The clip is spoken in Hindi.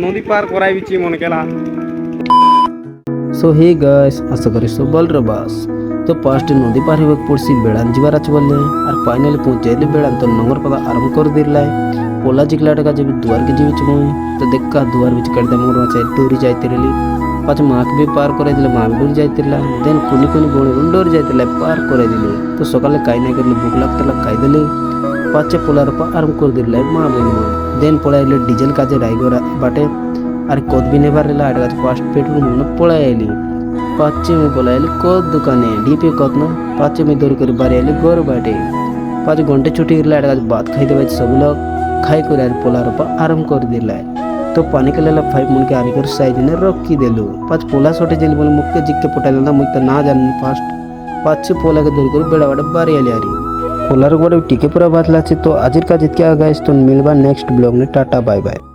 নদী পার করাই বিচি মনে কেলা। সো হে গাইস, আশা করি সবল বাস। তো ফার্স্ট নদী পার হইବାକୁ ପଡ଼ସି ବେଳାନ ଯିବାର ଅଛି ବୋଲେ ଆର୍ ଫାଇନାଲି ପହଞ୍ଚାଇଲି ବେଳାନ ତ ନଙ୍ଗର ପକା ଆରମ୍ଭ କରିଦେଲା। ପୋଲା ଜିଗଲାଟା का जब दुआर के जीविच मुई तो देखा दुआर बिच कर मोर माचे डोरी जाइतिरली पाछ माक भी पार करे दिले मा भी डोरी जाइतिरला देन कुनी कुनी बोणी डोरी जाइतिरला पार करे दिले तो सकाले काई ना करले भूख लागतला खाई देले पाछे पोलार पर आरंभ कर दिले मा बेनी देन पळाइले डीजल काजे रायगोर बाटे अरे कोद भी ने बारला आडगा फास्ट पेट्रोल मन पळाइली पाछे में पळाइली कोद दुकाने डीपी कोद ना पाछे में दौड़ कर बारेली गोर बाटे पाछ घंटे छुट्टी करला आडगा बात खाई देबे सब लोग खाई कर पोलार पर आरंभ कर दिला तो पानी के लेला 5 मिनट के आने कर साइड ने रखी देलु पाछ पोला सोटे जेल बोले मुक्के जिक्के पटाइल ना मुई तो ना जान फास्ट पाछ से पोला के दूर कर बेड़ा बड़ा बारी आली आरी पोलार गोड़े टिके पूरा बात लाची तो आजिर का जित क्या गाइस तो मिलबा नेक्स्ट ब्लॉग में टाटा बाय बाय।